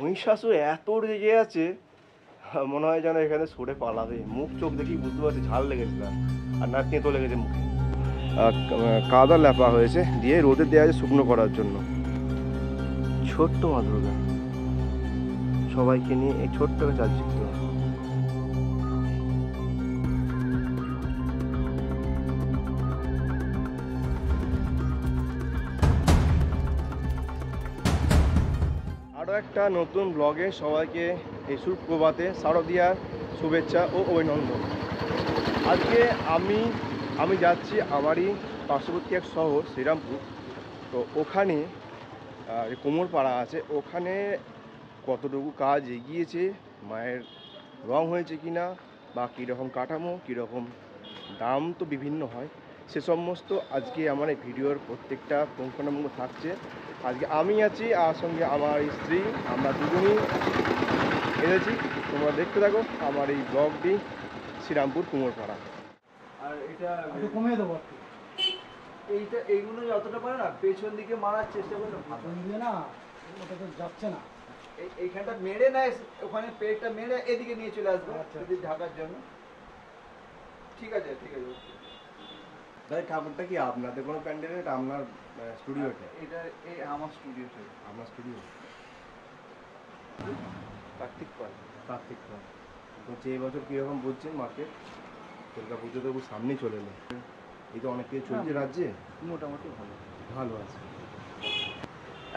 মহিষাসুর এত রেগে আছে, মনে হয় যেন এখানে সরে পালাবে। মুখ চোখ দেখেই বুঝতে পারছি ঝাল লেগেছে তার, আর না তেঁতো লেগেছে মুখে। কাদা লেপা হয়েছে, দিয়ে রোদে দেওয়া আছে শুকনো করার জন্য। ছোট্ট মা দুর্গা সবাইকে নিয়ে এই ছোট্ট চালচিত্র। আরও একটা নতুন ব্লগে সবাইকে এই সুপ্রভাতে শারদীয়ার শুভেচ্ছা ও অভিনন্দন। আজকে আমি যাচ্ছি আমারই পার্শ্ববর্তী এক শহর শ্রীরামপুর। তো ওখানে কোমরপাড়া আছে, ওখানে কতটুকু কাজ এগিয়েছে, মায়ের রং হয়েছে কিনা, বা কীরকম কাঠামো, কীরকম দাম তো বিভিন্ন হয়, সে সমস্ত আজকে আমার এই ভিডিওর প্রত্যেকটা পুঙ্খানুপুঙ্খ থাকছে। আজকে আমি আছি আর সঙ্গে আমার স্ত্রী, আমরা দুজনই এসেছি। তোমরা দেখতে থাকো আমার এই ব্লগটি শ্রীরামপুর কুমোরপাড়া। আর এটা কমিয়ে দেবো, এইগুলো যতটা পারে না পেছন দিকে মারার চেষ্টা করলে ভালো না, ওটা তো যাচ্ছে না। এইখানটা মেরে নেয়, ওখানে পেটটা মেরে এদিকে নিয়ে চলে আসবে ঢাকার জন্য। ঠিক আছে ঠিক আছে। তাই ঠাকুরটা কি আপনাদের কোনো প্যান্ডেলে, এটা আপনার স্টুডিওতে? এটা এই আমার স্টুডিওতে। আপনার স্টুডিও? কার্তিক পাল। কার্তিক পাল বলছি এই বছর কীরকম বুঝছেন মার্কেট? দুর্গা পুজো তো সামনেই চলে এলো, এই তো অনেক কিছু চলছে রাজ্যে। মোটামুটি ভালো ভালো আছে।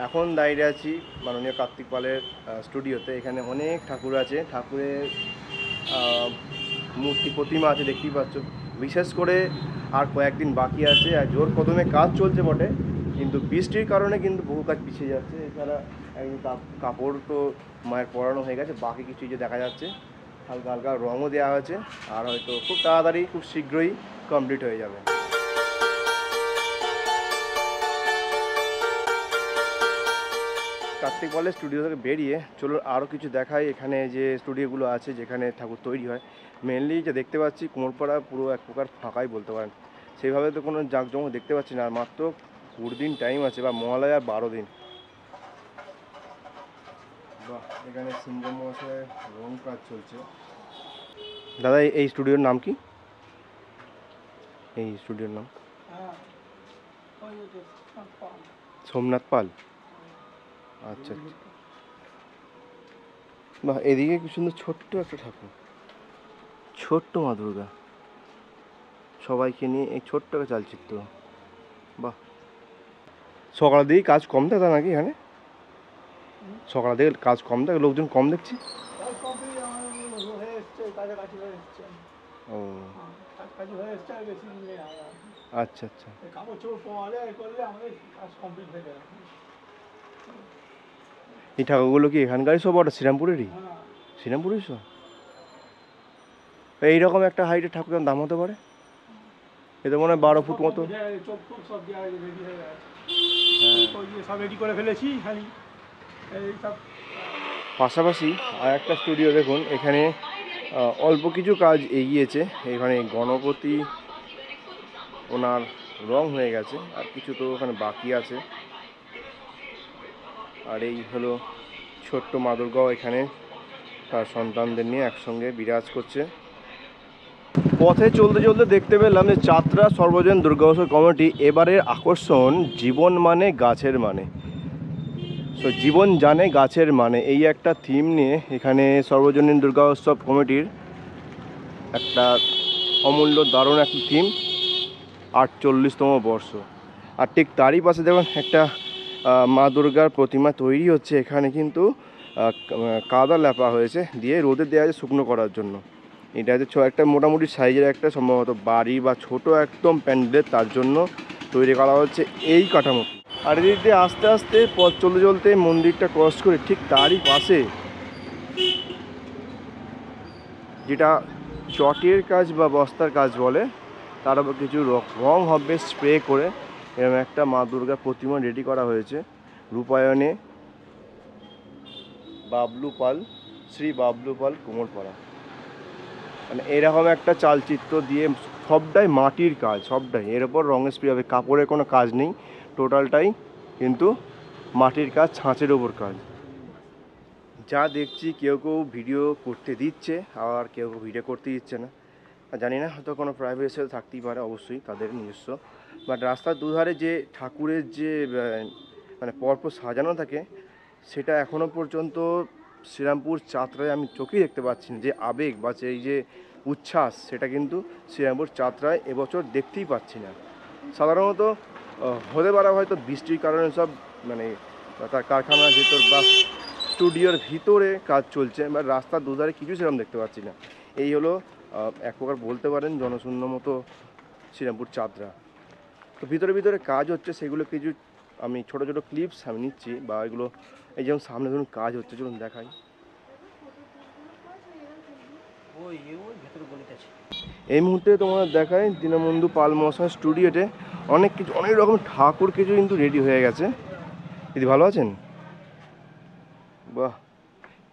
এখন দাঁড়িয়ে আছি মাননীয় কার্তিক পালের স্টুডিওতে। এখানে অনেক ঠাকুর আছে, ঠাকুরের মূর্তি প্রতিমা আছে দেখতেই পাচ্ছ। বিশেষ করে আর কয়েকদিন বাকি আছে, আর জোর কদমে কাজ চলছে বটে, কিন্তু বৃষ্টির কারণে কিন্তু বহু কাজ পিছিয়ে যাচ্ছে। এছাড়া একদিন কাপড় তো মায়ের পরানো হয়ে গেছে, বাকি কিছু যে দেখা যাচ্ছে হালকা হালকা রঙও দেওয়া হয়েছে, আর হয়তো খুব তাড়াতাড়ি খুব শীঘ্রই কমপ্লিট হয়ে যাবে। কার্তিক পালের স্টুডিও থেকে বেরিয়ে চলো আরও কিছু দেখাই। এখানে যে স্টুডিওগুলো আছে যেখানে ঠাকুর তৈরি হয়, মেনলি যে দেখতে পাচ্ছি কুমোরপাড়া পুরো এক প্রকার ফাঁকাই বলতে পারেন। সেইভাবে তো কোনো জাঁকজমক দেখতে পাচ্ছি না, আর মাত্র 20 দিন টাইম আছে, বা মহালয়া আর 12 দিন। বাহ, এখানে সিংহ মহাশয়ের রং কাজ চলছে। দাদা এই স্টুডিওর নাম কি? এই স্টুডিওর নাম সোমনাথ পাল। আচ্ছা আচ্ছা। বাহ, এদিকে কি সুন্দর ছোট্ট একটা ঠাকুর, ছোট্ট মা দুর্গা সবাইকে নিয়ে এই ছোট্ট একটা চালচিত্র। বাহ, সকালের দিকে কাজ কম থাকে নাকি এখানে? সকালের দিকে কাজ কম থাকে, লোকজন কম দেখছি। ও আচ্ছা আচ্ছা। এই ঠাকুরগুলো কি এখানকারই সব, ওটা শ্রীরামপুরেরই? শ্রীরামপুরের সব এইরকম একটা হাইটের ঠাকুর দাম হতে পারে? এটা মনে হয় 12 ফুট মতো। পাশাপাশি আর একটা স্টুডিও দেখুন, এখানে অল্প কিছু কাজ এগিয়েছে। এখানে গণপতি ওনার রং হয়ে গেছে, আর কিছু তো ওখানে বাকি আছে। আর এই হলো ছোট্ট মা দুর্গাও এখানে তার সন্তানদের নিয়ে একসঙ্গে বিরাজ করছে। পথে চলতে চলতে দেখতে পেলাম যে চাতরা সর্বজনীন দুর্গোৎসব কমিটি এবারের আকর্ষণ জীবন মানে গাছের মানে। তো জীবন জানে গাছের মানে, এই একটা থিম নিয়ে এখানে সর্বজনীন দুর্গা উৎসব কমিটির একটা অমূল্য দারুণ একটা থিম, 48তম বর্ষ। আর ঠিক তারই পাশে দেখুন একটা মা দুর্গার প্রতিমা তৈরি হচ্ছে। এখানে কিন্তু কাদা লেপা হয়েছে, দিয়ে রোদে দেওয়া আছে শুকনো করার জন্য। এটা হচ্ছে একটা মোটামুটি সাইজের একটা সম্ভবত বাড়ি বা ছোট একদম প্যান্ডেল, তার জন্য তৈরি করা হচ্ছে এই কাঠামোটি। আর এদিক দিয়ে আস্তে আস্তে পথ চলতে চলতে মন্দিরটা ক্রস করে ঠিক তারই পাশে যেটা চটের কাজ বা বস্তার কাজ বলে, তার উপর কিছু রং হবে স্প্রে করে এরকম একটা মা দুর্গা প্রতিমা রেডি করা হয়েছে। রূপায়ণে বাবলু পাল, শ্রী বাবলু পাল কুমোরপাড়া। মানে এরকম একটা চালচিত্র দিয়ে, সবটাই মাটির কাজ, সবটাই এর ওপর রঙের স্প্রে হবে, কাপড়ের কোনো কাজ নেই, টোটালটাই কিন্তু মাটির কাজ, ছাঁচের ওপর কাজ। যা দেখছি কেউ কেউ ভিডিও করতে দিচ্ছে, আর কেউ কেউ ভিডিও করতে দিচ্ছে না। জানি না, হয়তো কোনো প্রাইভেসি থাকতেই পারে, অবশ্যই তাদের নিজস্ব। বাট রাস্তার দুধারে যে ঠাকুরের যে মানে পরপর সাজানো থাকে, সেটা এখনও পর্যন্ত শ্রীরামপুর চাতরায় আমি চোখেই দেখতে পাচ্ছি না। যে আবেগ বা সেই যে উচ্ছ্বাস, সেটা কিন্তু শ্রীরামপুর চাতরায় এবছর দেখতেই পাচ্ছি না। সাধারণত হতে পারে হয়তো বৃষ্টির কারণে সব মানে তার কারখানার ভিতর বা স্টুডিওর ভিতরে কাজ চলছে, বা রাস্তার দুধারে কিছু সেরকম দেখতে পাচ্ছি না। এই হলো এক প্রকার বলতে পারেন জনশূন্য মতো শ্রীরামপুর চাতরা। তো ভিতরে ভিতরে কাজ হচ্ছে, সেগুলো কিছু আমি ছোট ছোট ক্লিপস আমি নিচ্ছি, বা এগুলো এই যেমন সামনে ধরুন কাজ হচ্ছে, চলুন দেখাই। এই মুহূর্তে তোমার দেখায় দীনবন্ধু পাল মহাশয় স্টুডিওতে অনেক কিছু, অনেক রকম ঠাকুর কিছু কিন্তু রেডি হয়ে গেছে। দিদি ভালো আছেন? বাহ,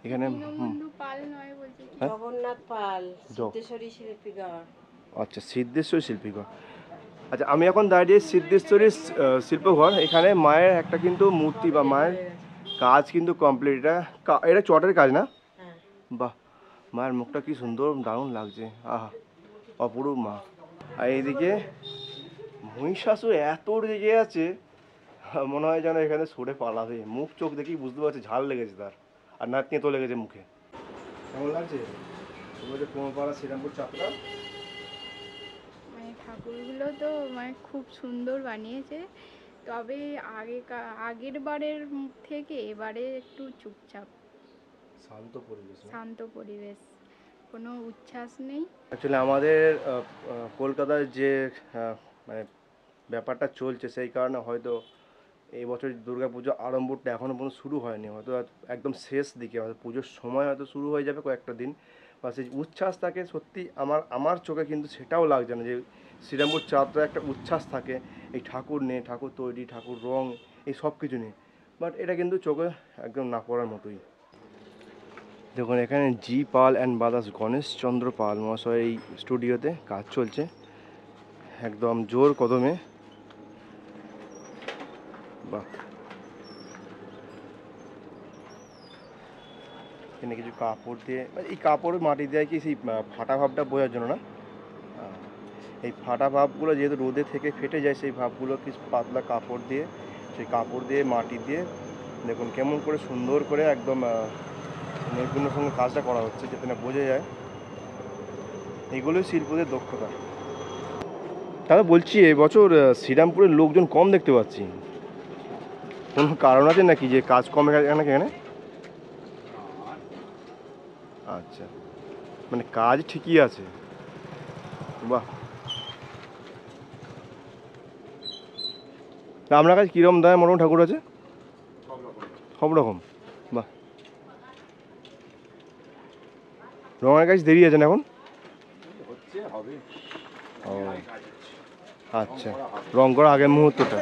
এখানে দীনবন্ধু পাল নয় বলছে কি? হ্যাঁ? জগন্নাথ পাল, সিদ্ধেশ্বরী শিল্পীগড়। আচ্ছা, সিদ্ধেশ্বরী শিল্পীঘর। আচ্ছা, আমি এখন দাঁড়িয়ে সিদ্ধেশ্বরী শিল্পঘর। এখানে মায়ের একটা কিন্তু মূর্তি বা মায়ের কাজ কিন্তু কমপ্লিট। এটা এটা চটের কাজ না? হ্যাঁ। বাহ, মায়ের মুখটা কি সুন্দর, দারুণ লাগছে। আহা, অপরূপ মা। আর এইদিকে মহিষাসুর এত রেগে আছে, মনে হয় যেন এখানে সরে পালাবে। মুখ চোখ দেখেই বুঝতে পারছি ঝাল লেগেছে তার, আর না তেঁতো লেগেছে মুখে। কেমন লাগছে কোমরপাড়া শ্রীরামপুর চাতরা? মানে ঠাকুরগুলো তো মানে খুব সুন্দর বানিয়েছে, তবে আগের বারের থেকে এবারে একটু চুপচাপ, শান্ত পরিবেশ না? শান্ত পরিবেশ, কোনো উচ্ছ্বাস নেই। অ্যাকচুয়ালি আমাদের কলকাতার যে মানে ব্যাপারটা চলছে, সেই কারণে হয়তো এই বছর দুর্গাপুজো আরম্ভটা এখনও পর্যন্ত শুরু হয়নি। হয়তো একদম শেষ দিকে, হয়তো পুজোর সময় হয়তো শুরু হয়ে যাবে কয়েকটা দিন। বা সেই উচ্ছ্বাস থাকে, সত্যি আমার চোখে কিন্তু সেটাও লাগছে না যে শ্রীরামপুর চাতরা একটা উচ্ছ্বাস থাকে। এই ঠাকুর নেই, ঠাকুর তৈরি, ঠাকুর রং, এই সব কিছু নেই। বাট এটা কিন্তু চোখে একদম না পড়ার মতোই। দেখুন, এখানে জি পাল অ্যান্ড ব্রাদার্স গণেশচন্দ্র পাল মহাশয় এই স্টুডিওতে কাজ চলছে একদম জোর কদমে। বাহ, এখানে কিছু কাপড় দিয়ে, এই কাপড় মাটি দেয় কি সেই ফাটা ভাবটা বোঝার জন্য না? এই ফাটা ভাবগুলো যেহেতু রোদে থেকে ফেটে যায়, সেই ভাবগুলো কিছু পাতলা কাপড় দিয়ে, সেই কাপড় দিয়ে মাটি দিয়ে দেখুন কেমন করে সুন্দর করে একদম নৈপুণ্যের সঙ্গে কাজটা করা হচ্ছে, যাতে না বোঝা যায়। এগুলোই শিল্পদের দক্ষতা। তাহলে বলছি, এবছর শ্রীরামপুরের লোকজন কম দেখতে পাচ্ছি, কোনো কারণ আছে নাকি যে কাজ কমে গেছে এখানে? আচ্ছা, মানে কাজ ঠিকই আছে। বাহ, তা আপনার কাছে কীরকম দায় মোটামুটি ঠাকুর আছে? সব রকম। বাহ, রঙের কাজ দেরি আছে না এখন? ও আচ্ছা, রং করা আগের মুহূর্তটা।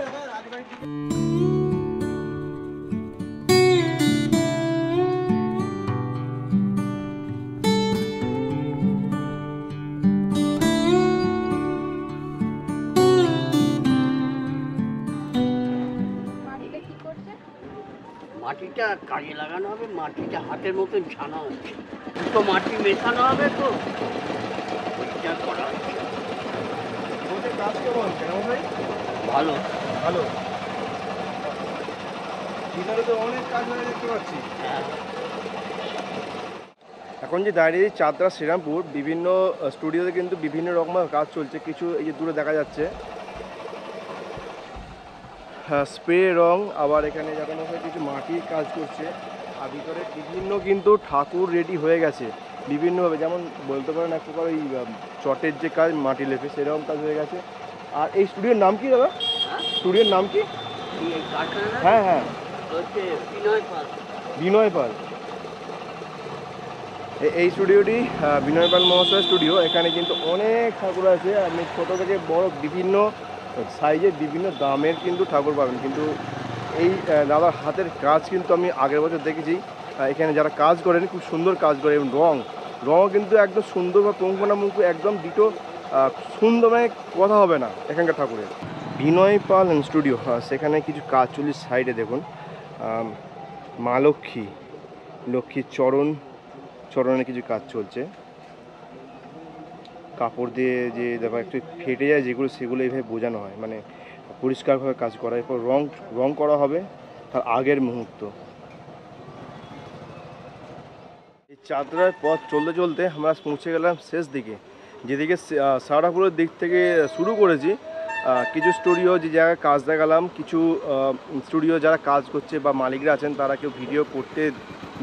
মাটিটা কি করছে? মাটিটা কাজে লাগানো হবে, মাটিটা হাতের মতন ছানা হচ্ছে, দুটো মাটি মেশানো হবে তো পরিষ্কার করা হচ্ছে। কাজ কেমন ভাই? ভালো। ভালো, ভিতরে তো অনেক কাজ হয়ে দেখতে পাচ্ছি। হ্যাঁ। এখন যে দাঁড়িয়ে চাতরা শ্রীরামপুর, বিভিন্ন স্টুডিওতে কিন্তু বিভিন্ন রকমের কাজ চলছে। কিছু এই যে দূরে দেখা যাচ্ছে স্প্রে রং, আবার এখানে দেখানো হয় কিছু মাটির কাজ করছে, আর ভিতরে বিভিন্ন কিন্তু ঠাকুর রেডি হয়ে গেছে বিভিন্নভাবে। যেমন বলতে পারেন এক প্রকার ওই চটের যে কাজ, মাটি লেপে, সেরকম কাজ হয়ে গেছে। আর এই স্টুডিওর নাম কি দাদা? স্টুডিওর নাম কি? হ্যাঁ হ্যাঁ, হচ্ছে বিনয় পাল। বিনয় পাল। এই স্টুডিওটি বিনয় পাল মহাশয় স্টুডিও। এখানে কিন্তু অনেক ঠাকুর আছে, আপনি ছোটো থেকে বড় বিভিন্ন সাইজের বিভিন্ন দামের কিন্তু ঠাকুর পাবেন। কিন্তু এই দাদার হাতের কাজ কিন্তু আমি আগের বছর দেখেছি। এখানে যারা কাজ করেন খুব সুন্দর কাজ করে, এবং রঙও কিন্তু একদম সুন্দর, বা পুঙ্খানুপুঙ্খ একদম দুটো সুন্দর, মানে কথা হবে না এখানকার ঠাকুরের। বিনয় পাল স্টুডিও, সেখানে কিছু কাজ চলছে সাইডে। দেখুন মা লক্ষ্মী, লক্ষ্মীর চরণে কিছু কাজ চলছে। কাপড় দিয়ে যে দেখো একটু ফেটে যায় যেগুলো, সেগুলো এইভাবে বোঝানো হয়, মানে পরিষ্কারভাবে কাজ করা। এরপর রং করা হবে তার আগের মুহূর্ত। এই চাঁদরার পথ চলতে চলতে আমরা পৌঁছে গেলাম শেষ দিকে, যেদিকে সারাপুরের দিক থেকে শুরু করেছি। কিছু স্টুডিও যে জায়গায় কাজ দেখালাম, কিছু স্টুডিও যারা কাজ করছে বা মালিকরা আছেন তারা কেউ ভিডিও করতে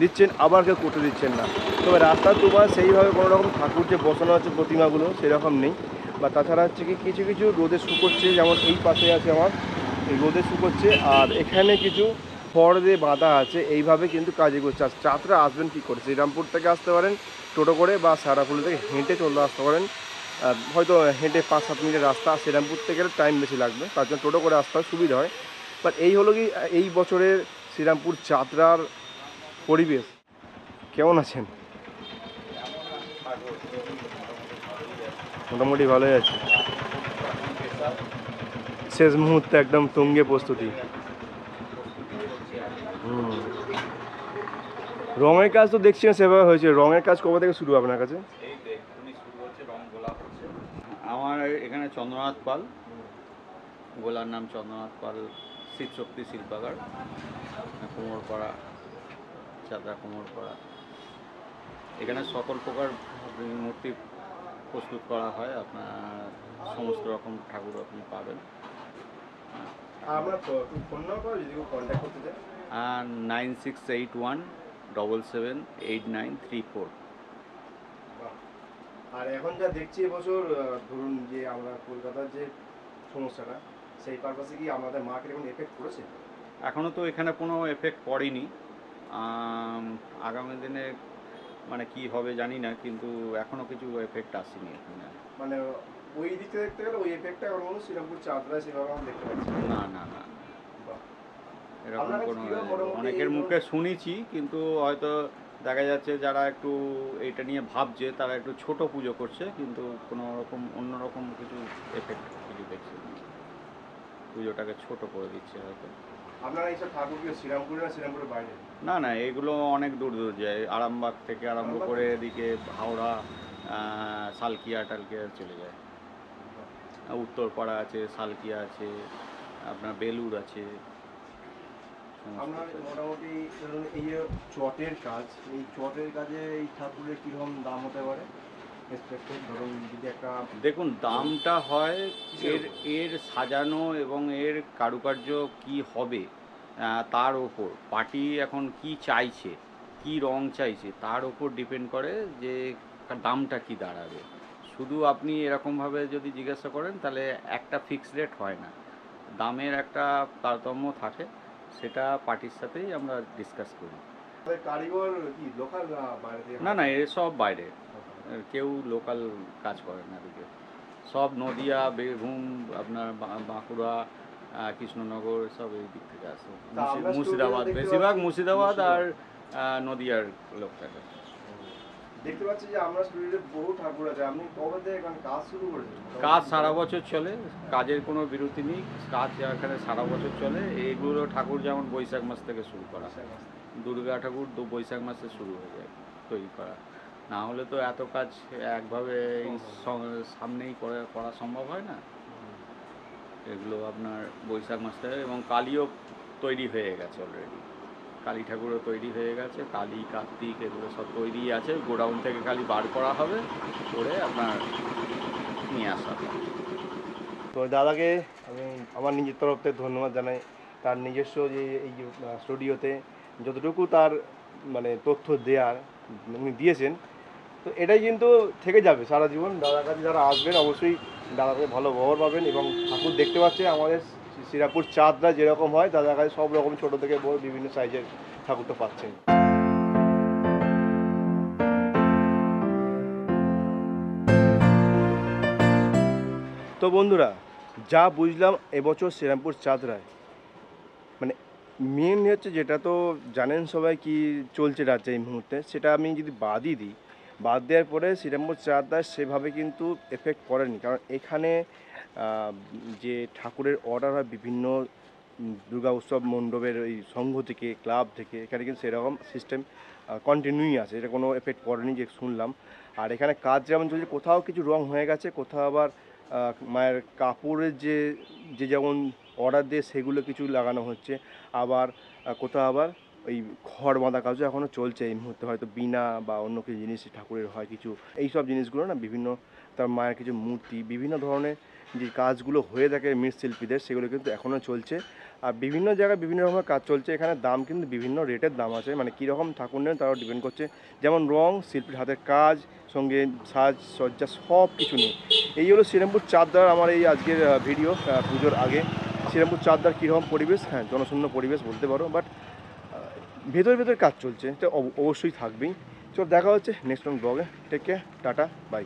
দিচ্ছেন, আবার কেউ করতে দিচ্ছেন না। তবে রাস্তার দুপাশে সেইভাবে কোনো রকম ঠাকুর যে বসানো আছে প্রতিমাগুলো সেরকম নেই। বা তাছাড়া হচ্ছে কি কিছু কিছু রোদে শুকোচ্ছে, যেমন এই পাশে আছে আমার, এই রোদে শুকোচ্ছে। আর এখানে কিছু খড় দিয়ে বাঁধা আছে, এইভাবে কিন্তু কাজে করছে। আর চাঁদরা আসবেন কী করে? শ্রীরামপুর থেকে আসতে পারেন টোটো করে, বা সারাফুলি থেকে হেঁটে চলে আসতে পারেন। হয়তো হেঁটে 5-7 মিনিটের রাস্তা, শ্রীরামপুর থেকে গেলে টাইম বেশি লাগবে, তার জন্য টোটো করে আসতে হয়, সুবিধা হয়। বাট এই হলো কি এই বছরের শ্রীরামপুর চাঁদরার পরিবেশ। কেমন আছেন? মোটামুটি ভালোই আছে। শেষ মুহূর্তে একদম তুঙ্গে প্রস্তুতি। রঙের কাজ তো দেখছি না সেভাবে হয়েছে। রঙের কাজ কবে থেকে শুরু আপনার কাছে? আমার এখানে চন্দ্রনাথ পাল, গোলার নাম চন্দ্রনাথ পাল, শিবশক্তি শিল্পাগার, কোমরপাড়া, চাঁদরা কোমরপাড়া। এখানে সকল প্রকার মূর্তি প্রস্তুত করা হয়। আপনার সমস্ত রকম ঠাকুর আপনি পাবেন। আপনার ফোন নাম্বার যদি কন্ট্যাক্ট করতে চাই? 9681778934। আর এখন যা দেখছি এবছর, ধরুন যে আমরা কলকাতার যে সমস্যাটা, সেই পারপাসে কি আমাদের মার্কেট এখন এফেক্ট করেছে? এখনও তো এখানে কোনো এফেক্ট পড়েনি। আগামী দিনে মানে কি হবে জানি না, কিন্তু এখনও কিছু এফেক্ট আসেনি এখানে। মানে ওই দিক থেকে দেখতে গেলে ওই এফেক্টটা এখন কোনো শ্রীরামপুর চাঁদরায় সেভাবে আমরা দেখতে পাচ্ছি না না না, বাহ। এরকম আপনার কাছে কোনো কি হয় মোটামুটি অনেকের মুখে শুনেছি, কিন্তু হয়তো দেখা যাচ্ছে যারা একটু এটা নিয়ে ভাবছে তারা একটু ছোট পুজো করছে, কিন্তু কোনো রকম অন্যরকম কিছু এফেক্ট কিছু দেখছে না। পুজোটাকে ছোট করে দিচ্ছে হয়তো। আপনারা এইসব ঠাকুর কি শ্রীরামপুরে না শ্রীরামপুরের বাইরে? না না, এগুলো অনেক দূর দূর যায়। আরামবাগ থেকে আরম্ভ করে এদিকে হাওড়া, সালকিয়া টালকিয়া চলে যায়। উত্তরপাড়া আছে, সালকিয়া আছে, আপনার বেলুর আছে। আপনার মোটামুটি ধরুন এই যে চটের কাজ, এই চটের কাজে এই ঠাকুরের কীরকম দাম হতে পারে এক্সপেক্টেড? ধরুন যদি একটা দেখুন, দামটা হয় এর এর সাজানো এবং এর কারুকার্য কি হবে তার ওপর। পার্টি এখন কি চাইছে, কি রং চাইছে, তার ওপর ডিপেন্ড করে যে দামটা কি দাঁড়াবে। শুধু আপনি এরকমভাবে যদি জিজ্ঞাসা করেন তাহলে একটা ফিক্স রেট হয় না, দামের একটা তারতম্য থাকে। সেটা পার্টির সাথেই আমরা ডিসকাস করি। আমাদের কারিগর কি লোকাল না বাইরে থেকে? না না, এসব বাইরে, কেউ লোকাল কাজ করে না এদিকে। সব নদিয়া, বীরভূম, আপনার বাঁকুড়া, কৃষ্ণনগর, সব এই দিক থেকে আসে। তা আমরা মুর্শিদাবাদ, স্টুডিও দেখতে বেশিরভাগ পাচ্ছি মুর্শিদাবাদ আর নদিয়ার লোক থাকে। দেখতে পাচ্ছি যে আমরা স্টুডিওতে বহু ঠাকুর আছে। আপনি কবে থেকে এখানে কাজ শুরু করেছেন? কাজ সারা বছর চলে, কাজের কোনো বিরতি নেই, কাজ এখানে সারা বছর চলে। এইগুলো ঠাকুর যেমন বৈশাখ মাস থেকে শুরু করা হয়। দুর্গা ঠাকুর বৈশাখ মাসে শুরু হয়ে যায় তৈরি করা। না হলে তো এত কাজ একভাবে এই সামনেই করা সম্ভব হয় না। এগুলো আপনার বৈশাখ মাস থেকে, এবং কালীও তৈরি হয়ে গেছে অলরেডি। কালী ঠাকুরও তৈরি হয়ে গেছে, কালী, কার্তিক এগুলো সব তৈরি আছে। গোডাউন থেকে খালি বার করা হবে, করে আপনার নিয়ে আসা হবে। তো দাদাকে আমি আমার নিজের তরফ থেকে ধন্যবাদ জানাই। তার নিজস্ব যে এই যে স্টুডিওতে যতটুকু তার মানে তথ্য দেওয়ার উনি দিয়েছেন, তো এটাই কিন্তু থেকে যাবে সারা জীবন। দাদার কাছে যারা আসবেন অবশ্যই দাদার কাছে ভালো ব্যবহার পাবেন, এবং ঠাকুর দেখতে পাচ্ছে আমাদের শ্রীরামপুর চাঁদরা যেরকম হয় দাদার কাছে সব রকম ছোটো থেকে বড় বিভিন্ন সাইজের ঠাকুরটা পাচ্ছেন। তো বন্ধুরা, যা বুঝলাম এবছর শ্রীরামপুর চাঁদরায়, মানে মেন হচ্ছে যেটা তো জানেন সবাই কি চলছে রাজ্যে এই মুহূর্তে, সেটা আমি যদি বাদই দিই, বাদ দেওয়ার পরে শ্রীরামপুর চাঁদরায় সেভাবে কিন্তু এফেক্ট করেনি। কারণ এখানে যে ঠাকুরের অর্ডার হয় বিভিন্ন দুর্গা উৎসব মণ্ডপের এই সংঘ থেকে, ক্লাব থেকে, এখানে কিন্তু সেরকম সিস্টেম কন্টিনিউই আছে, এটা কোনো এফেক্ট পড়েনি যে শুনলাম। আর এখানে কাজ যেমন চলছে, কোথাও কিছু রং হয়ে গেছে, কোথাও আবার মায়ের কাপড়ের যে যেমন অর্ডার দিয়ে সেগুলো কিছু লাগানো হচ্ছে, আবার কোথাও আবার ওই খড় বাঁধা কাজও এখনও চলছে এই মুহূর্তে, হয়তো বিনা বা অন্য কিছু জিনিস ঠাকুরের হয় কিছু, এই সব জিনিসগুলো না বিভিন্ন তার মায়ের কিছু মূর্তি, বিভিন্ন ধরনের যে কাজগুলো হয়ে থাকে মৃৎশিল্পীদের, সেগুলো কিন্তু এখনও চলছে। আর বিভিন্ন জায়গায় বিভিন্ন রকমের কাজ চলছে, এখানে দাম কিন্তু বিভিন্ন রেটের দাম আছে, মানে কীরকম ঠাকুর নেন তারাও ডিপেন্ড করছে, যেমন রং, শিল্পীর হাতের কাজ, সঙ্গে সাজসজ্জা সব কিছু নিয়ে। এই হলো শ্রীরামপুর চাঁদদার আমার এই আজকের ভিডিও পুজোর আগে। শ্রীরামপুর চাঁদদার কীরকম পরিবেশ, হ্যাঁ জনশূন্য পরিবেশ বলতে পারো, বাট ভেতর কাজ চলছে, এটা অবশ্যই থাকবেই। চল দেখা হচ্ছে নেক্সট ব্লগে। Take care, tata, by.